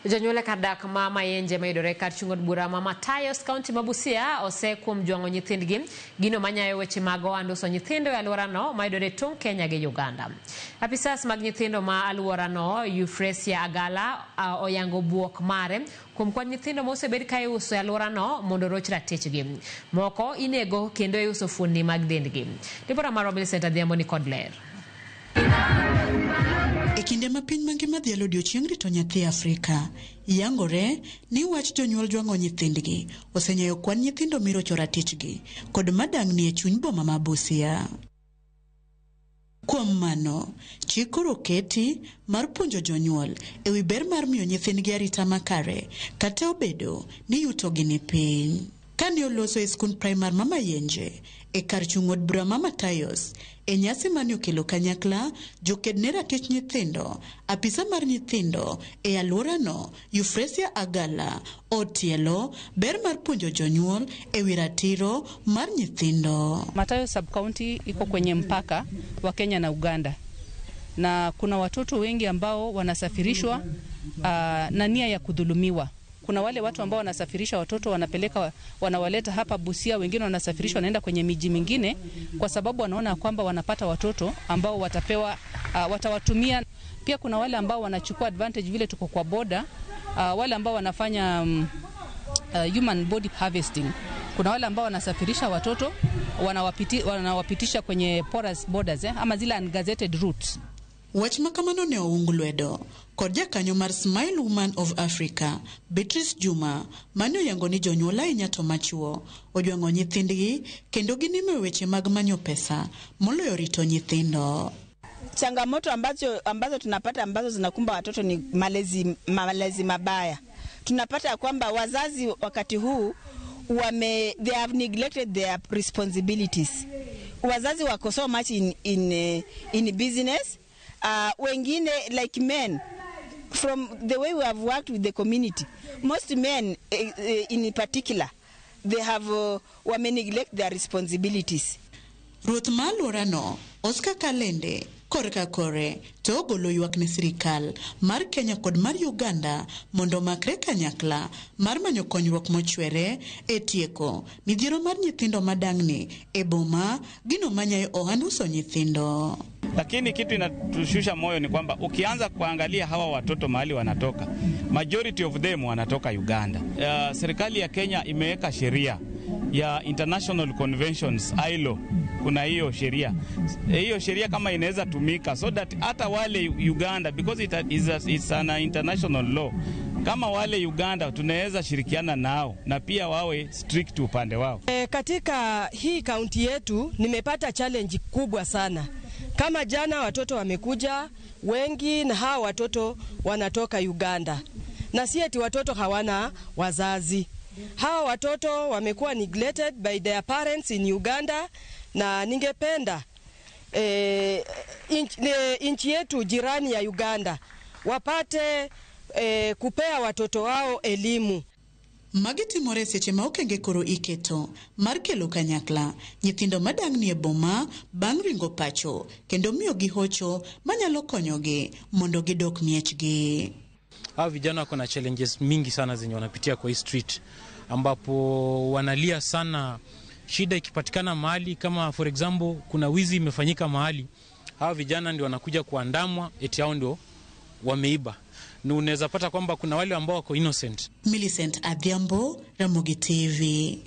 Janyuol kadak ma Mayenje mayudore kar chungod bura ma Matayos County Mabusia ose kuom jwango nyithindgi gino manyayo weche mag anduso nyithindo e alworano mayudore tong' Kenya gi Uganda. Apisas mag nyithindo ma alworano Euphrasia Agala oyango buok mare kuom kwan nyithindo mosebed ka iuso e alworano mondo roch ratichgi. Moko inego kendo iuso fuoni mag dendgi. Ripota mar Millicent Adhiambo ni kod ler. E kinde ma piny mangima dhialo odiochieng' rito nyathi Afrika, yangore ni wach jonyuol jwango nyithindgi osenyayo kwan nyithindo mirocho ratichgi kod madang'ni e chuny boma ma Busia. Kuom mano, chik koro oketi mar puonjo jonyuol e wi ber mar miyo nyithindgi arita makare kata obedo ni yutogi ni piny. Kane oloso e skund primar ma Mayenje e kar chung' od bura ma Matayos e nyasi mane okelo kanyakla joked ne ratich nyithindo, apisa mar nyithindo e alworano Euphrasia Agala otielo ber mar puonjo jonyuol e wi ratiro mar nyithindo. Matayos sub-county iko kwenye mpaka wa Kenya na Uganda, na kuna watoto wengi ambao wanasafirishwa na nia ya kudhulumiwa. Kuna wale watu ambao wanasafirisha watoto wanawaleta hapa Busia, wengine wanasafirishwa wanaenda kwenye miji mingine kwa sababu wanaona kwamba wanapata watoto ambao watawatumia. Pia kuna wale ambao wanachukua advantage vile tuko kwa border, wale ambao wanafanya human body harvesting. Kuna wale ambao wanasafirisha watoto wanawapitisha kwenye porous borders ama zile ungazetted routes. Wach makamano ne oungu lwedo kod jakanyo mar Smile Woman of Africa, Beatrice Juma, mane oyango ni jonyuol ahinya to machuo ojwango nyithindgi kendo ginimo weche mag manyo pesa moloyo rito nyithindo. Changamoto ambazo tunapata ambazo zinakumba watoto ni malezi mabaya. Tunapata kwamba wazazi wakati huu they have neglected their responsibilities. Wazazi wako so much in business. Wengine like men, from the way we have worked with the community, most men in particular, they have neglect their responsibilities. Ruoth ma alworano Oscar Kalende korka kore to ogolo ywak ne sirikal mar Kenya kod mar Uganda mondo makre kanyakla mar manyo konyruok mochwere e tieko midhiero mar nyithindo madang'ni e boma gino manyayo ohand uso nyithindo. Lakini kitu inatushusha moyo ni kwamba ukianza kuangalia hawa watoto mahali wanatoka, majority of them wanatoka Uganda. Serikali ya Kenya imeweka sheria ya International Conventions, ILO. Kuna hiyo sheria kama inaweza tumika so that hata wale Uganda, because it's an international law, kama wale Uganda tunaweza shirikiana nao na pia wawe strict upande wao. Katika hii kaunti yetu nimepata challenge kubwa sana. Kama jana watoto wamekuja wengi na hawa watoto wanatoka Uganda. Na si eti watoto hawana wazazi. Hawa watoto wamekuwa neglected by their parents in Uganda, na ningependa nchi yetu jirani ya Uganda wapate kupea watoto wao elimu. Magiti more seche ma okenge koro iketo mar kelo kanyakla nyithindo madang'ni e boma bang' ringo pacho kendo miyo gi hocho manyalo konyogi mondo gidok miechgi. Hawa vijana wako na challenges mingi sana zenye wanapitia kwa hii street, ambapo wanalia sana shida ikipatikana mahali, kama for example kuna wizi imefanyika mahali, hawa vijana ndio wanakuja kuandamwa eti hao ndio wameiba. Na unaweza pata kwamba kuna wale ambao wako innocent. Millicent Adhiambo, Ramogi TV.